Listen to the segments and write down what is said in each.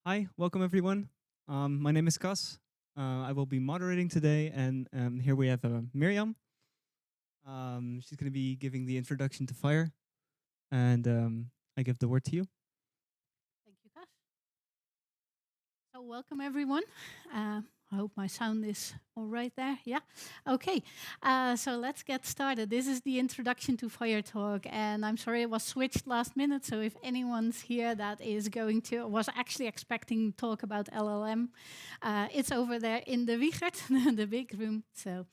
Hi, welcome everyone. My name is Cas. I will be moderating today, and here we have Mirjam. She's going to be giving the introduction to FHIR, and I give the word to you. Thank you, Cas. So welcome everyone. I hope my sound is all right there. Yeah. Okay. So let's get started. This is the introduction to FHIR talk, and I'm sorry it was switched last minute. So if anyone's here that is going to was actually expecting to talk about LLM, it's over there in the FHIR, the big room. So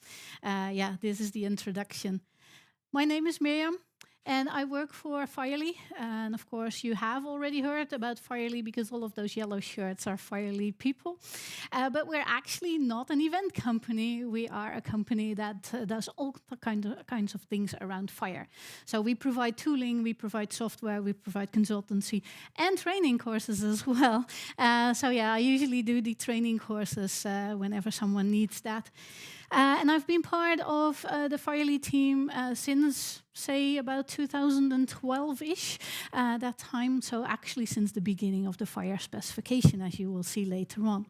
yeah, this is the introduction. My name is Mirjam. And I work for FHIR. And of course, you have already heard about FHIR because all of those yellow shirts are FHIR people. But we're actually not an event company. We are a company that does all kinds of things around FHIR. So we provide tooling, we provide software, we provide consultancy, and training courses as well. So yeah, I usually do the training courses whenever someone needs that. And I've been part of the FHIR team since, say, about 2012-ish, that time. So actually since the beginning of the FHIR specification, as you will see later on.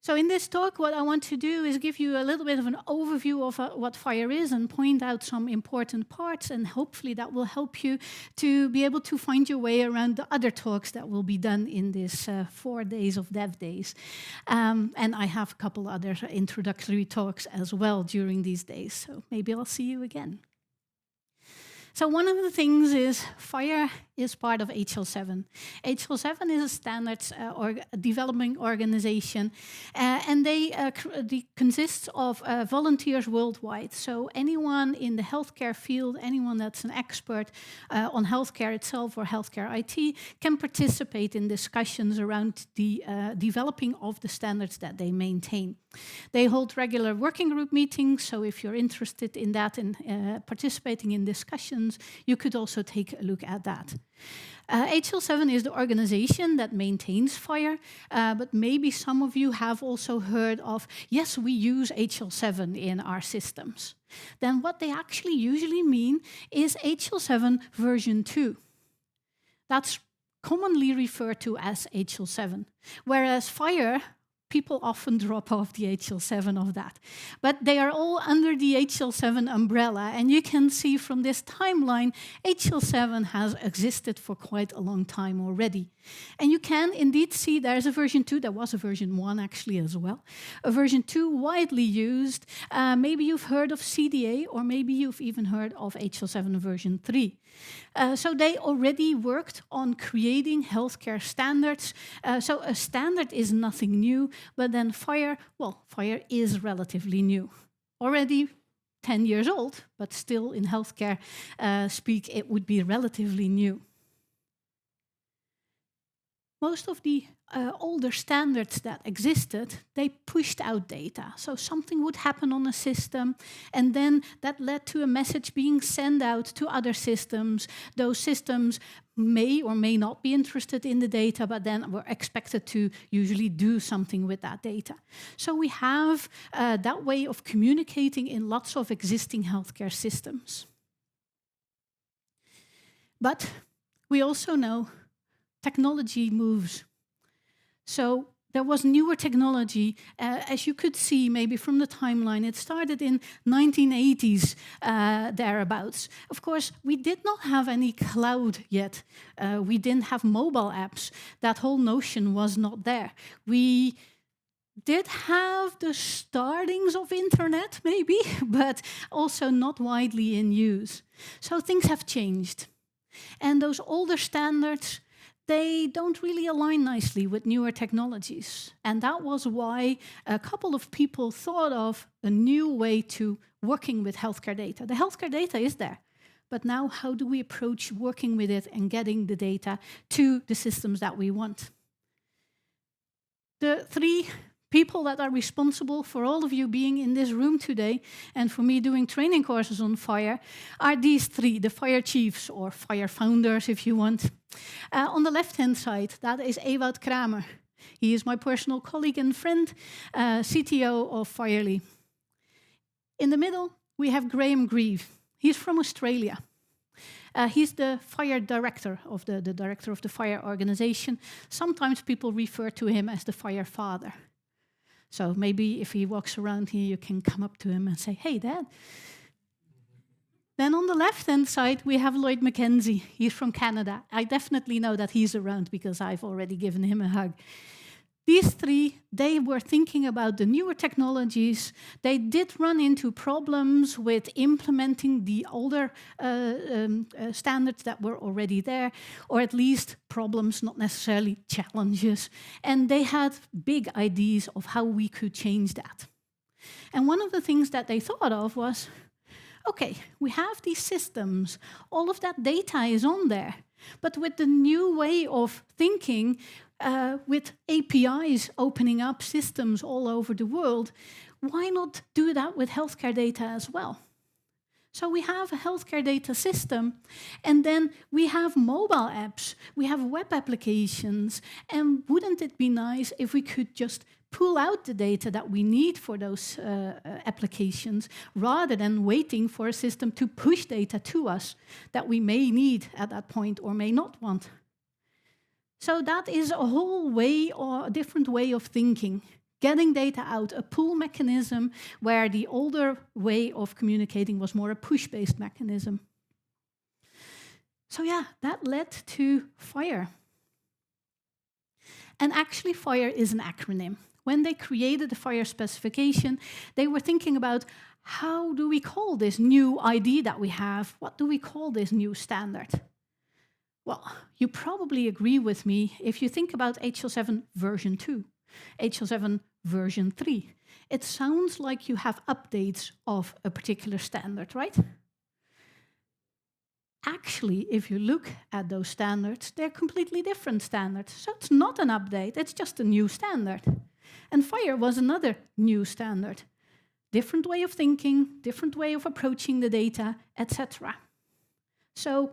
So in this talk, what I want to do is give you a little bit of an overview of what FHIR is and point out some important parts, and hopefully that will help you to be able to find your way around the other talks that will be done in this 4 days of DevDays. And I have a couple other introductory talks as well during these days, so maybe I'll see you again. So one of the things is FHIR is part of HL7. HL7 is a standards development organization, and they consists of volunteers worldwide. So anyone in the healthcare field, anyone that's an expert on healthcare itself or healthcare IT can participate in discussions around the developing of the standards that they maintain. They hold regular working group meetings, so if you're interested in that and participating in discussions, you could also take a look at that. HL7 is the organization that maintains FHIR, but maybe some of you have also heard of, yes, we use HL7 in our systems. Then what they actually usually mean is HL7 version 2. That's commonly referred to as HL7, whereas FHIR, people often drop off the HL7 of that. But they are all under the HL7 umbrella, and you can see from this timeline, HL7 has existed for quite a long time already. And you can indeed see there's a version 2, there was a version 1 actually as well. A version 2 widely used, maybe you've heard of CDA, or maybe you've even heard of HL7 version 3. So they already worked on creating healthcare standards. So a standard is nothing new, but then FHIR, well, FHIR is relatively new. Already 10 years old, but still in healthcare speak, it would be relatively new. Most of the older standards that existed, they pushed out data. So something would happen on a system, and then that led to a message being sent out to other systems. Those systems may or may not be interested in the data, but then were expected to usually do something with that data. So we have that way of communicating in lots of existing healthcare systems. But we also know technology moves. So there was newer technology, as you could see maybe from the timeline. It started in 1980s, thereabouts. Of course, we did not have any cloud yet. We didn't have mobile apps. That whole notion was not there. We did have the startings of internet, maybe, but also not widely in use. So things have changed. And those older standards, they don't really align nicely with newer technologies. And that was why a couple of people thought of a new way to working with healthcare data. The healthcare data is there, but now how do we approach working with it and getting the data to the systems that we want? The 3 people that are responsible for all of you being in this room today and for me doing training courses on FHIR are these 3, the FHIR chiefs, or FHIR founders if you want. On the left-hand side, that is Ewout Kramer. He is my personal colleague and friend, CTO of FHIR. In the middle, we have Graham Grieve. He's from Australia. He's the FHIR director of the director of the FHIR organization. Sometimes people refer to him as the FHIR father. So maybe if he walks around here, you can come up to him and say, "Hey, Dad." Then on the left-hand side, we have Lloyd Mackenzie. He's from Canada. I definitely know that he's around because I've already given him a hug. These three, they were thinking about the newer technologies. They did run into problems with implementing the older standards that were already there, or at least problems, not necessarily challenges. And they had big ideas of how we could change that. And one of the things that they thought of was, okay, we have these systems, all of that data is on there, but with the new way of thinking, with APIs opening up systems all over the world, why not do that with healthcare data as well? So we have a healthcare data system, and then we have mobile apps, we have web applications, and wouldn't it be nice if we could just pull out the data that we need for those applications, rather than waiting for a system to push data to us that we may need at that point or may not want. So that is a whole way, or a different way of thinking. Getting data out, a pull mechanism, where the older way of communicating was more a push-based mechanism. So yeah, that led to FHIR. And actually, FHIR is an acronym. When they created the FHIR specification, they were thinking about, how do we call this new ID that we have? What do we call this new standard? Well, you probably agree with me if you think about HL7 version 2, HL7 version 3. It sounds like you have updates of a particular standard, right? Actually, if you look at those standards, they're completely different standards. So it's not an update, it's just a new standard. And FHIR was another new standard. Different way of thinking, different way of approaching the data, etc. So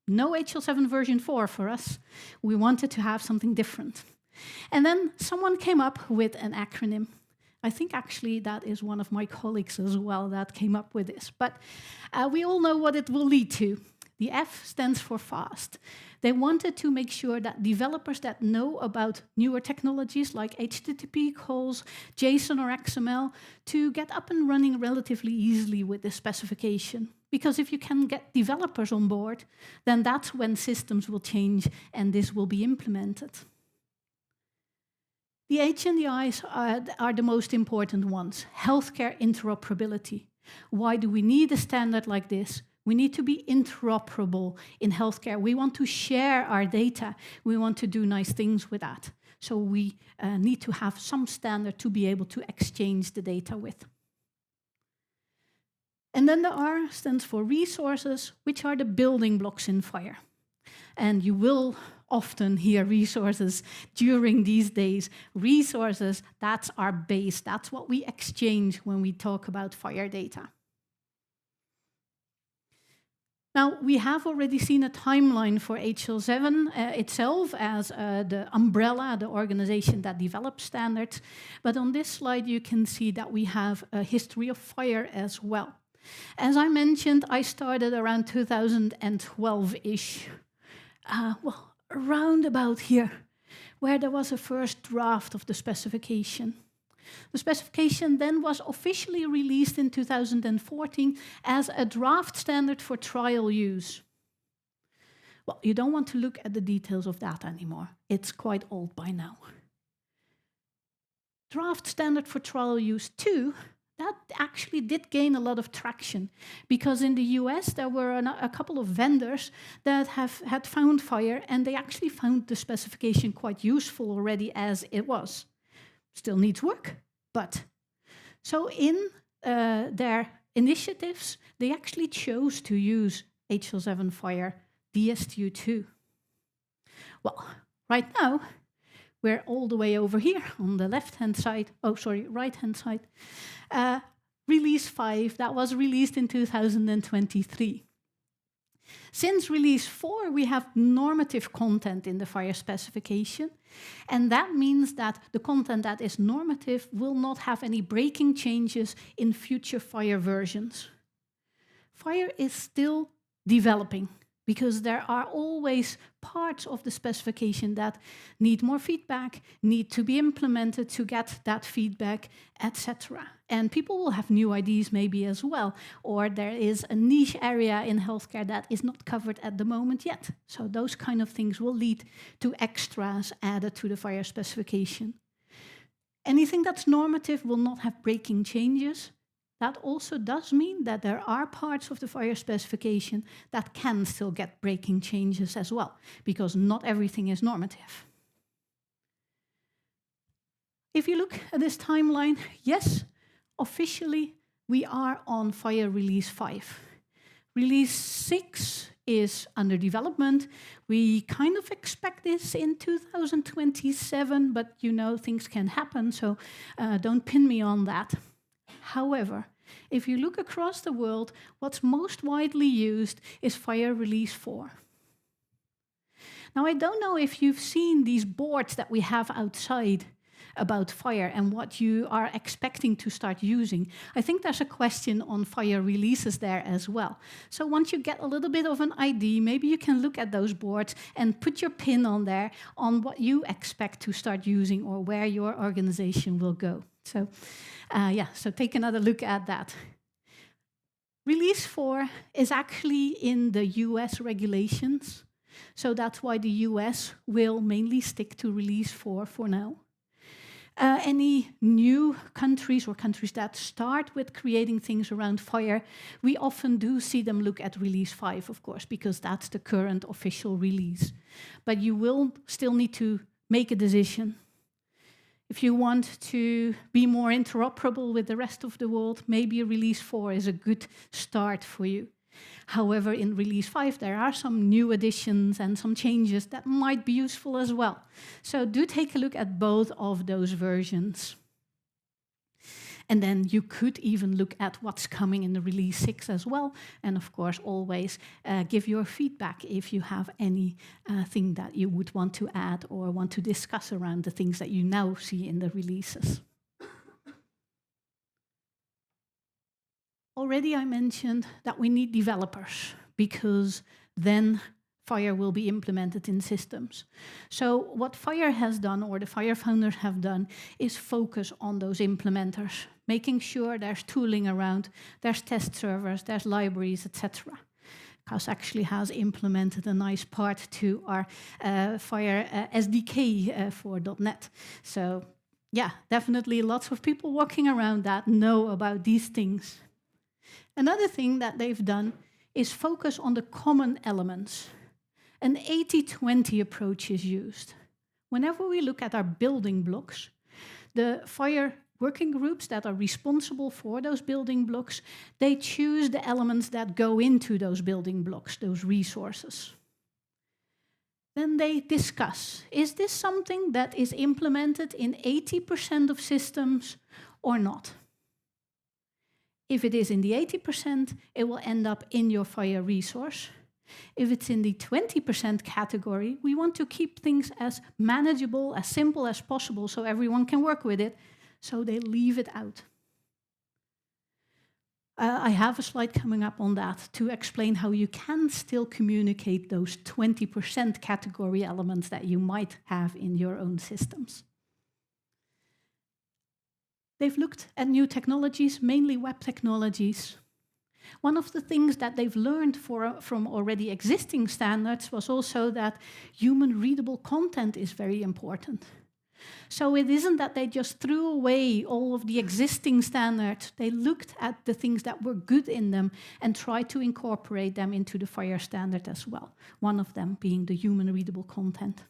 no HL7 version 4 for us. We wanted to have something different. And then someone came up with an acronym. I think actually that is one of my colleagues as well that came up with this. But we all know what it will lead to. The F stands for fast. They wanted to make sure that developers that know about newer technologies like HTTP calls, JSON or XML, to get up and running relatively easily with this specification. Because if you can get developers on board, then that's when systems will change and this will be implemented. The H and the I's are the most important ones. Healthcare interoperability. Why do we need a standard like this? We need to be interoperable in healthcare. We want to share our data. We want to do nice things with that. So we need to have some standard to be able to exchange the data with. And then the R stands for resources, which are the building blocks in FHIR. And you will often hear resources during these days. Resources, that's our base. That's what we exchange when we talk about FHIR data. Now, we have already seen a timeline for HL7 itself as the umbrella, the organization that develops standards. But on this slide, you can see that we have a history of FHIR as well. As I mentioned, I started around 2012-ish. Well, around about here, where there was a first draft of the specification. The specification then was officially released in 2014 as a draft standard for trial use. Well, you don't want to look at the details of that anymore. It's quite old by now. Draft standard for trial use 2, that actually did gain a lot of traction, because in the US there were a couple of vendors that had found FHIR, and they actually found the specification quite useful already as it was. Still needs work, but. So in their initiatives, they actually chose to use HL7 FHIR DSTU2. Well, right now, we're all the way over here on the left-hand side, right-hand side. Release 5, that was released in 2023. Since release 4, we have normative content in the FHIR specification, and that means that the content that is normative will not have any breaking changes in future FHIR versions. FHIR is still developing. because there are always parts of the specification that need more feedback, need to be implemented to get that feedback, etc. And people will have new ideas maybe as well, or there is a niche area in healthcare that is not covered at the moment yet. So those kind of things will lead to extras added to the FHIR specification. Anything that's normative will not have breaking changes. That also does mean that there are parts of the FHIR specification that can still get breaking changes as well, because not everything is normative. If you look at this timeline, yes, officially we are on FHIR Release 5. Release 6 is under development. We kind of expect this in 2027, but you know things can happen, so don't pin me on that. However, if you look across the world, what's most widely used is FHIR Release 4. Now, I don't know if you've seen these boards that we have outside about FHIR and what you are expecting to start using. I think there's a question on FHIR releases there as well. So once you get a little bit of an idea, maybe you can look at those boards and put your pin on there on what you expect to start using or where your organization will go. So so take another look at that. Release 4 is actually in the US regulations. So that's why the US will mainly stick to Release 4 for now. Any new countries or countries that start with creating things around FHIR, we often do see them look at Release 5, of course, because that's the current official release. But you will still need to make a decision. If you want to be more interoperable with the rest of the world, maybe Release 4 is a good start for you. However, in Release 5, there are some new additions and some changes that might be useful as well. So do take a look at both of those versions. And then you could even look at what's coming in the Release 6 as well. And of course, always give your feedback if you have anything that you would want to add or want to discuss around the things that you now see in the releases. Already I mentioned that we need developers because then FHIR will be implemented in systems. So what FHIR has done, or the FHIR founders have done, is focus on those implementers, making sure there's tooling around, there's test servers, there's libraries, etc. Cas actually has implemented a nice part to our FHIR SDK for .NET. So yeah, definitely lots of people walking around that know about these things. Another thing that they've done is focus on the common elements. An 80-20 approach is used. Whenever we look at our building blocks, the FHIR working groups that are responsible for those building blocks, they choose the elements that go into those building blocks, those resources. Then they discuss, is this something that is implemented in 80% of systems or not? If it is in the 80%, it will end up in your FHIR resource. If it's in the 20% category, we want to keep things as manageable, as simple as possible so everyone can work with it, so they leave it out. I have a slide coming up on that to explain how you can still communicate those 20% category elements that you might have in your own systems. They've looked at new technologies, mainly web technologies. One of the things that they've learned from already existing standards was also that human-readable content is very important. So it isn't that they just threw away all of the existing standards. They looked at the things that were good in them and tried to incorporate them into the FHIR standard as well, one of them being the human-readable content.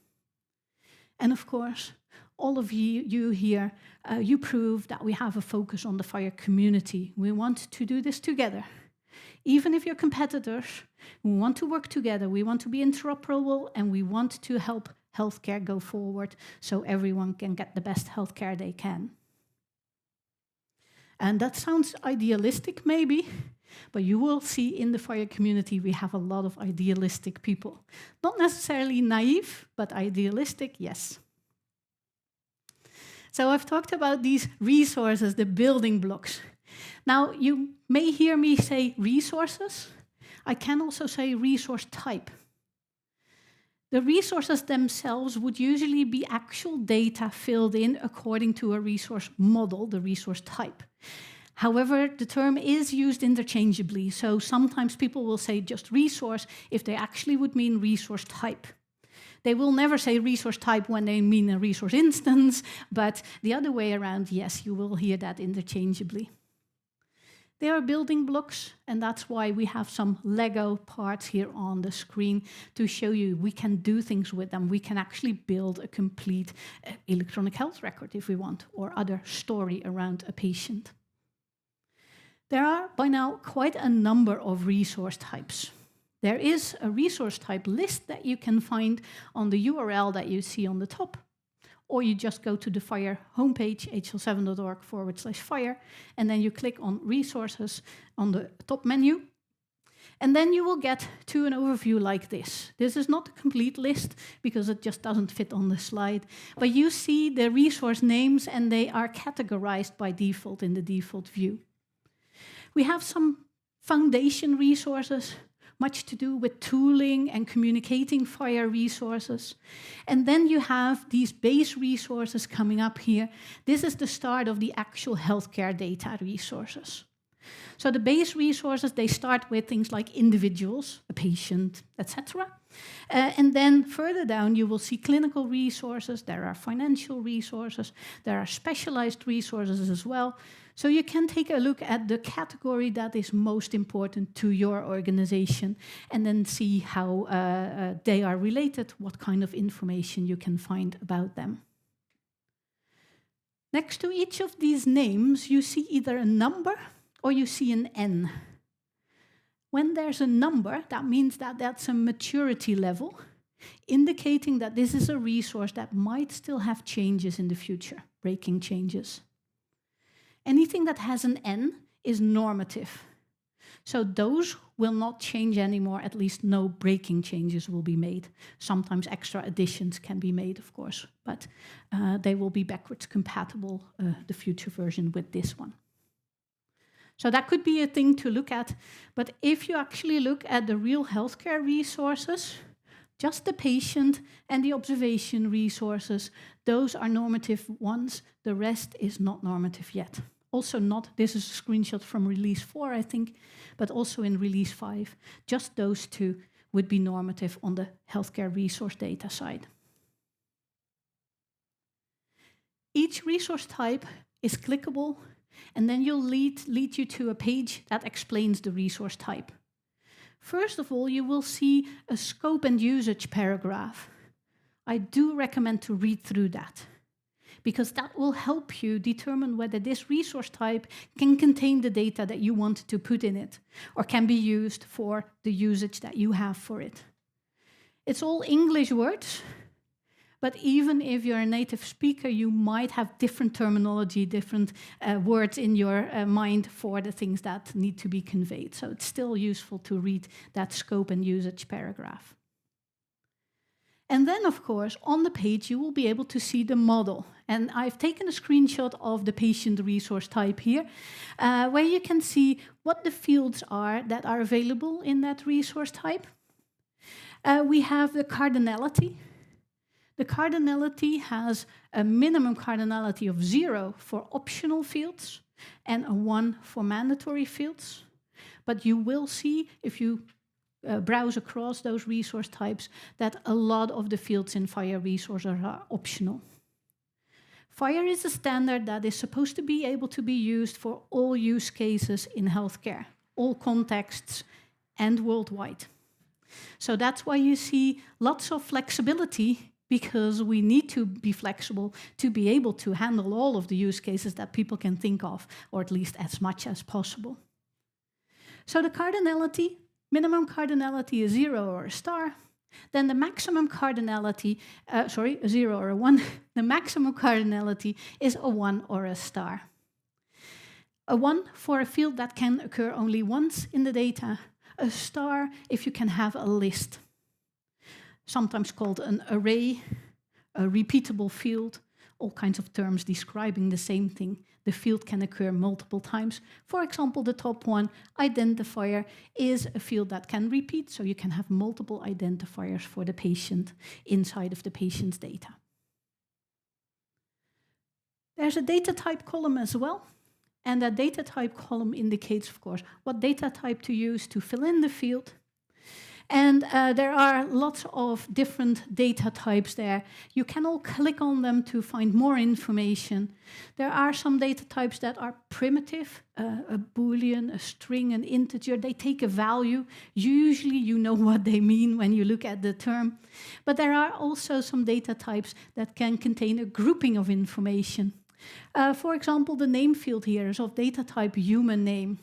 And of course, all of you here, you prove that we have a focus on the FHIR community. We want to do this together. Even if you're competitors, we want to work together, we want to be interoperable, and we want to help healthcare go forward so everyone can get the best healthcare they can. And that sounds idealistic, maybe, but you will see in the FHIR community we have a lot of idealistic people. Not necessarily naive, but idealistic, yes. So I've talked about these resources, the building blocks. Now, you may hear me say resources. I can also say resource type. The resources themselves would usually be actual data filled in according to a resource model, the resource type. However, the term is used interchangeably, so sometimes people will say just resource if they actually would mean resource type. They will never say resource type when they mean a resource instance, but the other way around, yes, you will hear that interchangeably. They are building blocks, and that's why we have some Lego parts here on the screen to show you we can do things with them. We can actually build a complete electronic health record if we want, or other story around a patient. There are by now quite a number of resource types. There is a resource type list that you can find on the URL that you see on the top, or you just go to the FHIR homepage, hl7.org/FHIR, and then you click on resources on the top menu, and then you will get to an overview like this. This is not a complete list because it just doesn't fit on the slide, but you see the resource names and they are categorized by default in the default view. We have some foundation resources, much to do with tooling and communicating FHIR resources. And then you have these base resources coming up here. This is the start of the actual healthcare data resources. So the base resources, they start with things like individuals, a patient, etc. And then further down, you will see clinical resources, there are financial resources, there are specialized resources as well. So you can take a look at the category that is most important to your organization and then see how they are related, what kind of information you can find about them. Next to each of these names, you see either a number or you see an N. When there's a number, that means that that's a maturity level, indicating that this is a resource that might still have changes in the future, breaking changes. Anything that has an N is normative. So those will not change anymore, at least no breaking changes will be made. Sometimes extra additions can be made, of course, but they will be backwards compatible, the future version with this one. So that could be a thing to look at, but if you actually look at the real healthcare resources, just the patient and the observation resources, those are normative ones, the rest is not normative yet. Also not, this is a screenshot from release 4, I think, but also in release 5, just those two would be normative on the healthcare resource data side. Each resource type is clickable, and then you'll lead you to a page that explains the resource type. First of all, you will see a scope and usage paragraph. I do recommend to read through that, because that will help you determine whether this resource type can contain the data that you want to put in it, or can be used for the usage that you have for it. It's all English words, but even if you're a native speaker, you might have different terminology, different words in your mind for the things that need to be conveyed. So it's still useful to read that scope and usage paragraph. And then, of course, on the page, you will be able to see the model. And I've taken a screenshot of the patient resource type here, where you can see what the fields are that are available in that resource type. We have the cardinality. The cardinality has a minimum cardinality of 0 for optional fields and a 1 for mandatory fields. But you will see, if you browse across those resource types, that a lot of the fields in FHIR resources are optional. FHIR is a standard that is supposed to be able to be used for all use cases in healthcare, all contexts, and worldwide. So that's why you see lots of flexibility, because we need to be flexible to be able to handle all of the use cases that people can think of, or at least as much as possible. So the cardinality, minimum cardinality is 0 or a star. Then the maximum cardinality, a 0 or a 1. The maximum cardinality is a 1 or a star. A 1 for a field that can occur only once in the data. A star if you can have a list, sometimes called an array, a repeatable field, all kinds of terms describing the same thing. The field can occur multiple times. For example, the top one, identifier, is a field that can repeat, so you can have multiple identifiers for the patient inside of the patient's data. There's a data type column as well, and that data type column indicates, of course, what data type to use to fill in the field. And there are lots of different data types there. You can all click on them to find more information. There are some data types that are primitive, a Boolean, a string, an integer. They take a value. Usually you know what they mean when you look at the term. But there are also some data types that can contain a grouping of information. For example, the name field here is of data type human name.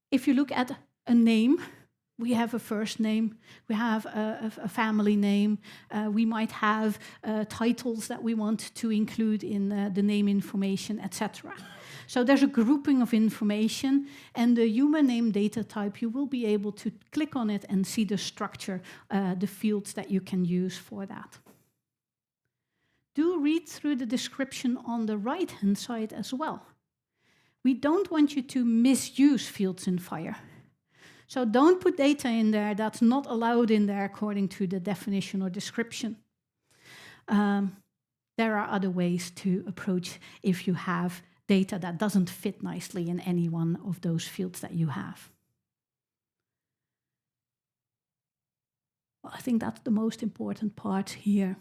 If you look at a name, we have a first name, we have a family name, we might have titles that we want to include in the name information, etc. So there's a grouping of information, and the human name data type, you will be able to click on it and see the structure, the fields that you can use for that. Do read through the description on the right-hand side as well. We don't want you to misuse fields in FHIR. So don't put data in there that's not allowed in there according to the definition or description. There are other ways to approach if you have data that doesn't fit nicely in any one of those fields that you have. Well, I think that's the most important part here.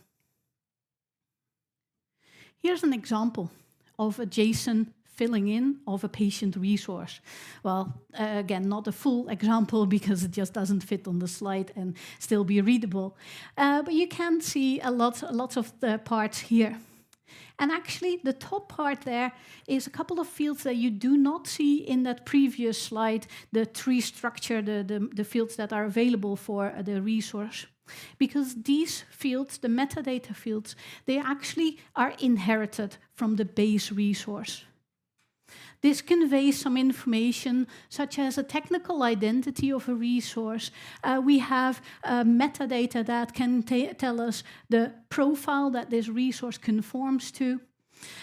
Here's an example of a JSON filling in of a patient resource. Well, again, not a full example because it just doesn't fit on the slide and still be readable. But you can see lots of the parts here. And actually, the top part there is a couple of fields that you do not see in that previous slide, the tree structure, the fields that are available for the resource. Because these fields, the metadata fields, they actually are inherited from the base resource. This conveys some information, such as a technical identity of a resource. We have metadata that can tell us the profile that this resource conforms to.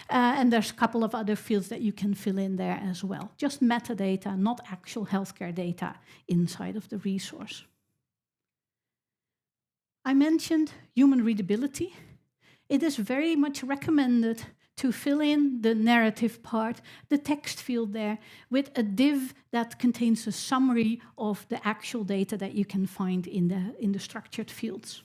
And there's a couple of other fields that you can fill in there as well. Just metadata, not actual healthcare data inside of the resource. I mentioned human readability. It is very much recommended to fill in the narrative part, the text field there, with a div that contains a summary of the actual data that you can find in the structured fields.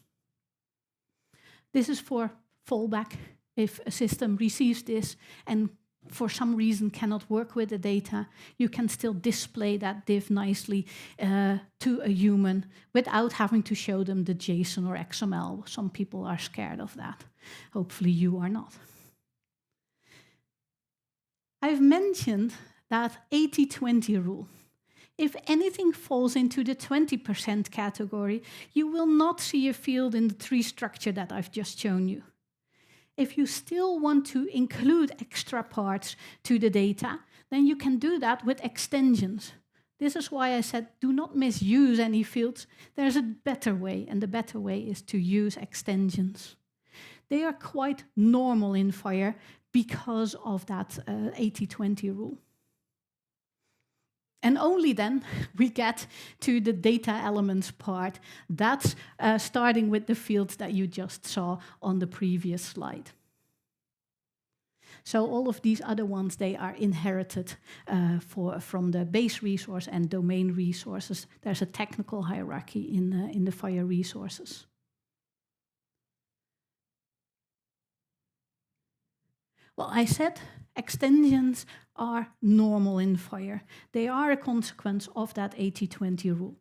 This is for fallback. If a system receives this and for some reason cannot work with the data, you can still display that div nicely to a human without having to show them the JSON or XML. Some people are scared of that. Hopefully you are not. I've mentioned that 80-20 rule. If anything falls into the 20% category, you will not see a field in the tree structure that I've just shown you. If you still want to include extra parts to the data, then you can do that with extensions. This is why I said do not misuse any fields. There's a better way, and the better way is to use extensions. They are quite normal in FHIR because of that 80-20 rule. And only then we get to the data elements part. That's starting with the fields that you just saw on the previous slide. So all of these other ones, they are inherited from the base resource and domain resources. There's a technical hierarchy in the FHIR resources. Well, I said extensions are normal in FHIR. They are a consequence of that 80-20 rule.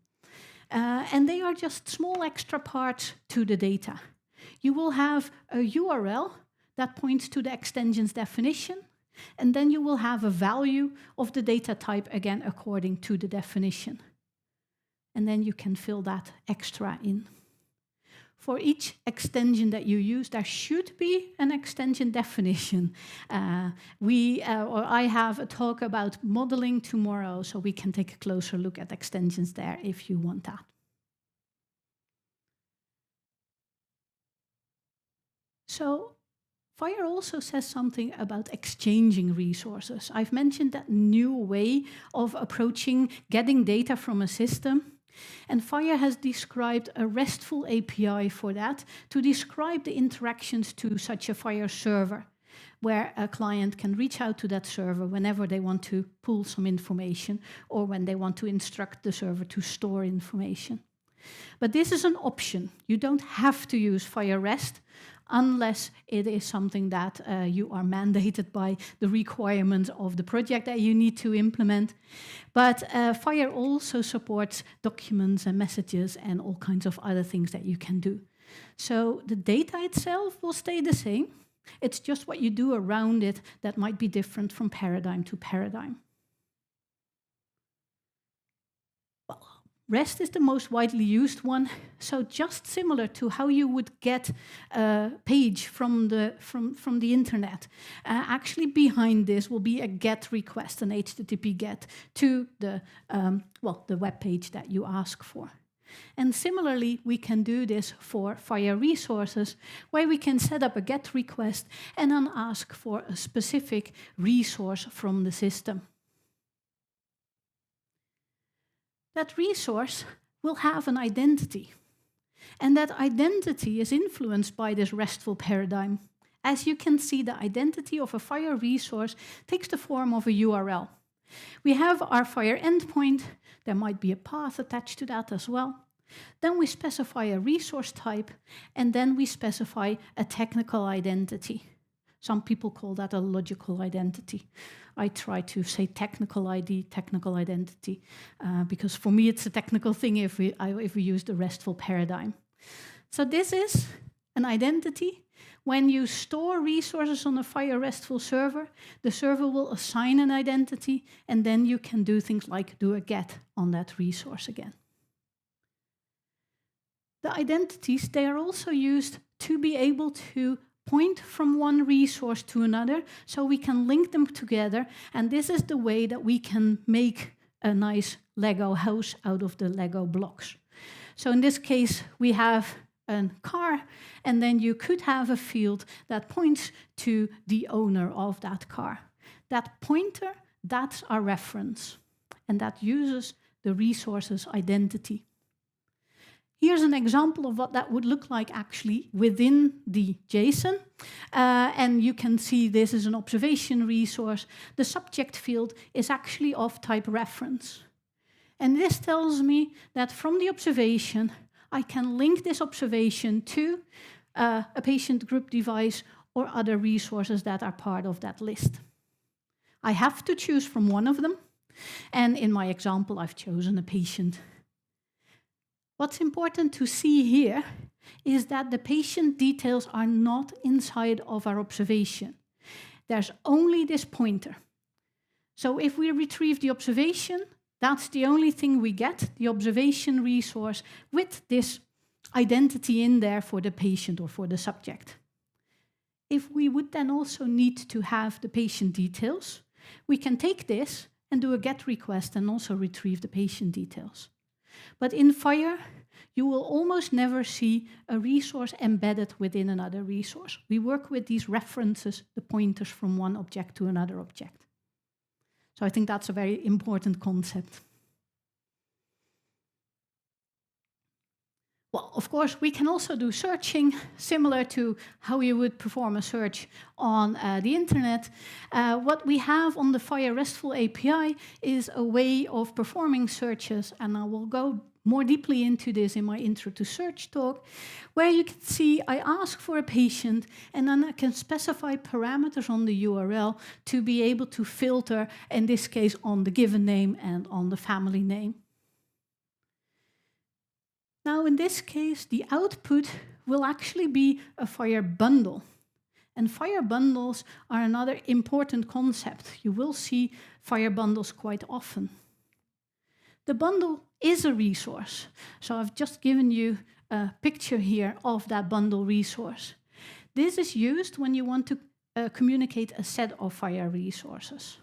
And they are just small extra parts to the data. You will have a URL that points to the extension's definition, and then you will have a value of the data type, again, according to the definition. And then you can fill that extra in. For each extension that you use, there should be an extension definition. Or I have a talk about modeling tomorrow, so we can take a closer look at extensions there if you want that. So FHIR also says something about exchanging resources. I've mentioned that new way of approaching getting data from a system. And FHIR has described a RESTful API for that to describe the interactions to such a FHIR server, where a client can reach out to that server whenever they want to pull some information or when they want to instruct the server to store information. But this is an option. You don't have to use FHIR REST unless it is something that you are mandated by the requirements of the project that you need to implement. But FHIR also supports documents and messages and all kinds of other things that you can do. So the data itself will stay the same. It's just what you do around it that might be different from paradigm to paradigm. REST is the most widely used one, so just similar to how you would get a page from the internet. Actually, behind this will be a GET request, an HTTP GET, to the web page that you ask for. And similarly, we can do this for FHIR resources, where we can set up a GET request and then ask for a specific resource from the system. That resource will have an identity. And that identity is influenced by this RESTful paradigm. As you can see, the identity of a FHIR resource takes the form of a URL. We have our FHIR endpoint. There might be a path attached to that as well. Then we specify a resource type, and then we specify a technical identity. Some people call that a logical identity. I try to say technical ID, technical identity, because for me it's a technical thing if we use the RESTful paradigm. So this is an identity. When you store resources on a FHIR RESTful server, the server will assign an identity, and then you can do things like do a GET on that resource again. The identities, they are also used to be able to point from one resource to another, so we can link them together, and this is the way that we can make a nice Lego house out of the Lego blocks. So in this case, we have a car, and then you could have a field that points to the owner of that car. That pointer, that's our reference, and that uses the resource's identity. Here's an example of what that would look like actually within the JSON. And you can see this is an observation resource. The subject field is actually of type reference. And this tells me that from the observation, I can link this observation to a patient group device or other resources that are part of that list. I have to choose from one of them. And in my example, I've chosen a patient. What's important to see here is that the patient details are not inside of our observation. There's only this pointer. So if we retrieve the observation, that's the only thing we get, the observation resource with this identity in there for the patient or for the subject. If we would then also need to have the patient details, we can take this and do a GET request and also retrieve the patient details. But in FHIR, you will almost never see a resource embedded within another resource. We work with these references, the pointers from one object to another object. So I think that's a very important concept. Well, of course, we can also do searching, similar to how you would perform a search on the internet. What we have on the FHIR RESTful API is a way of performing searches, and I will go more deeply into this in my Intro to Search talk, where you can see I ask for a patient, and then I can specify parameters on the URL to be able to filter, in this case, on the given name and on the family name. Now, in this case, the output will actually be a FHIR bundle. And FHIR bundles are another important concept. You will see FHIR bundles quite often. The bundle is a resource. So I've just given you a picture here of that bundle resource. This is used when you want to communicate a set of FHIR resources.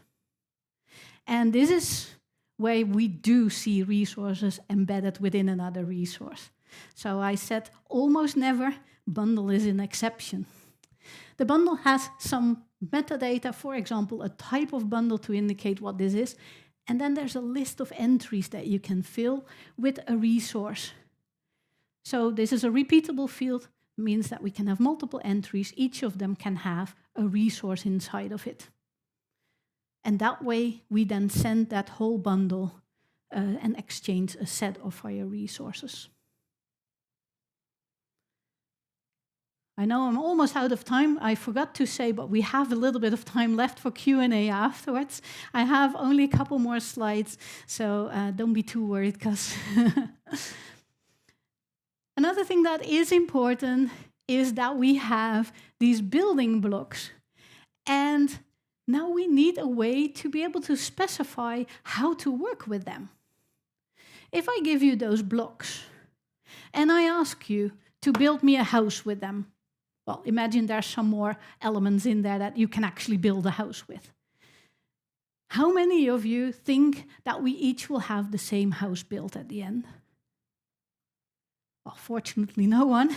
And this is where we do see resources embedded within another resource. So I said almost never, bundle is an exception. The bundle has some metadata, for example, a type of bundle to indicate what this is. And then there's a list of entries that you can fill with a resource. So this is a repeatable field, means that we can have multiple entries. Each of them can have a resource inside of it. And that way, we then send that whole bundle and exchange a set of FHIR resources. I know I'm almost out of time. I forgot to say, but we have a little bit of time left for Q&A afterwards. I have only a couple more slides, so don't be too worried, because another thing that is important is that we have these building blocks. And now we need a way to be able to specify how to work with them. If I give you those blocks, and I ask you to build me a house with them, well, imagine there's some more elements in there that you can actually build a house with. How many of you think that we each will have the same house built at the end? Well, fortunately, no one.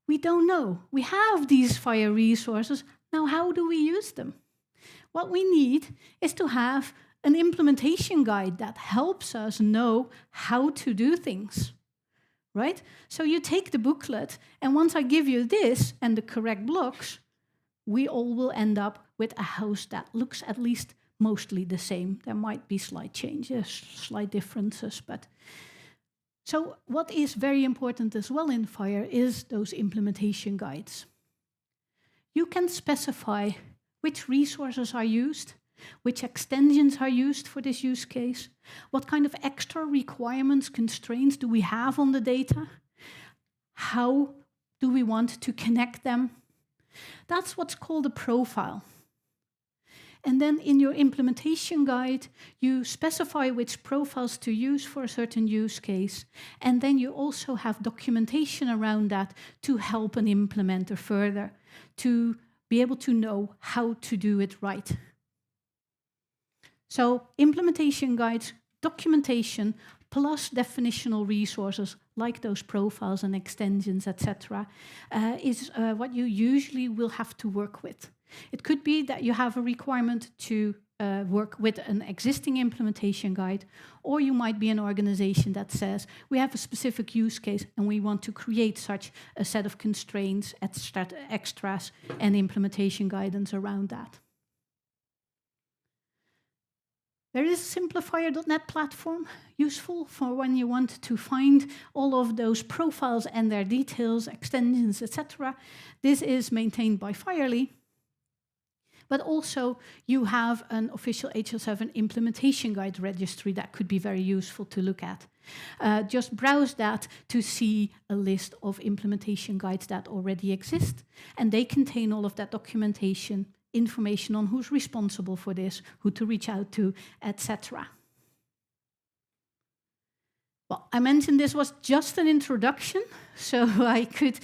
We don't know. We have these FHIR resources. Now, how do we use them? What we need is to have an implementation guide that helps us know how to do things. Right? So you take the booklet, and once I give you this and the correct blocks, we all will end up with a house that looks at least mostly the same. There might be slight changes, slight differences, but... So what is very important as well in FHIR is those implementation guides. You can specify which resources are used, which extensions are used for this use case, what kind of extra requirements, constraints do we have on the data, how do we want to connect them. That's what's called a profile. And then in your implementation guide, you specify which profiles to use for a certain use case. And then you also have documentation around that to help an implementer further, to be able to know how to do it right. So implementation guides, documentation, plus definitional resources like those profiles and extensions, etc., is what you usually will have to work with. It could be that you have a requirement to work with an existing implementation guide, or you might be an organization that says, we have a specific use case and we want to create such a set of constraints, extras, and implementation guidance around that. There is a simplifier.net platform, useful for when you want to find all of those profiles and their details, extensions, etc. This is maintained by FHIR. But also, you have an official HL7 implementation guide registry that could be very useful to look at. Just browse that to see a list of implementation guides that already exist, and they contain all of that documentation, information on who's responsible for this, who to reach out to, etc. Well, I mentioned this was just an introduction, so I could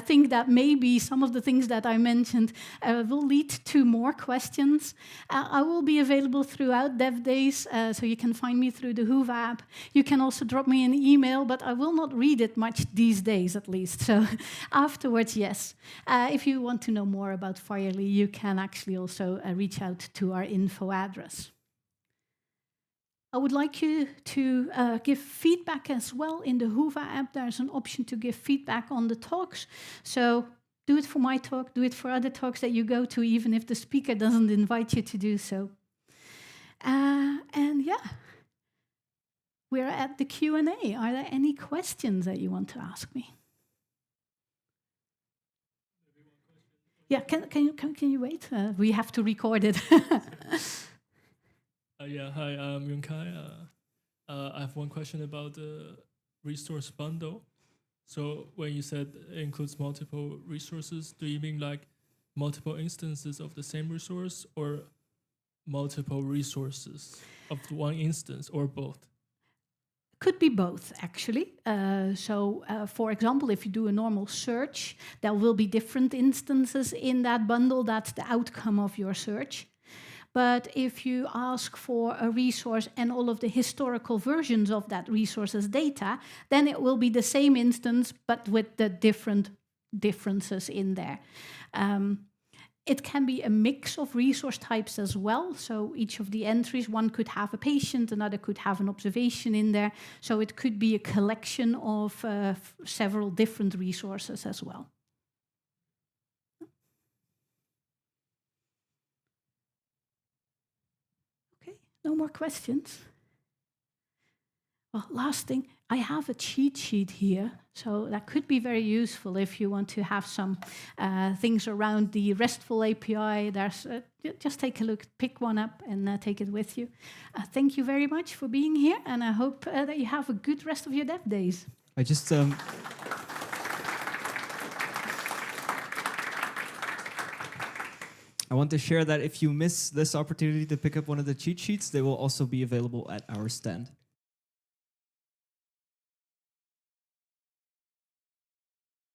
think that maybe some of the things that I mentioned will lead to more questions. I will be available throughout DevDays, so you can find me through the Whova app. You can also drop me an email, but I will not read it much these days, at least. So afterwards, yes. If you want to know more about FHIR, you can actually also reach out to our info address. I would like you to give feedback as well. In the Whova app, there's an option to give feedback on the talks. So do it for my talk, do it for other talks that you go to, even if the speaker doesn't invite you to do so. And yeah, we're at the Q&A. Are there any questions that you want to ask me? Yeah, can you wait? We have to record it. Yeah, hi, I'm Yunkai. I have one question about the resource bundle. So when you said it includes multiple resources, do you mean like multiple instances of the same resource, or multiple resources of one instance, or both? Could be both, actually. For example, if you do a normal search, there will be different instances in that bundle. That's the outcome of your search. But if you ask for a resource and all of the historical versions of that resource's data, then it will be the same instance, but with the different differences in there. It can be a mix of resource types as well. So each of the entries, one could have a patient, another could have an observation in there. So it could be a collection of several different resources as well. Okay, no more questions. Well, last thing, I have a cheat sheet here, so that could be very useful if you want to have some things around the RESTful API. There's just take a look, pick one up, and take it with you. Thank you very much for being here, and I hope that you have a good rest of your dev days. I just I want to share that if you miss this opportunity to pick up one of the cheat sheets, they will also be available at our stand.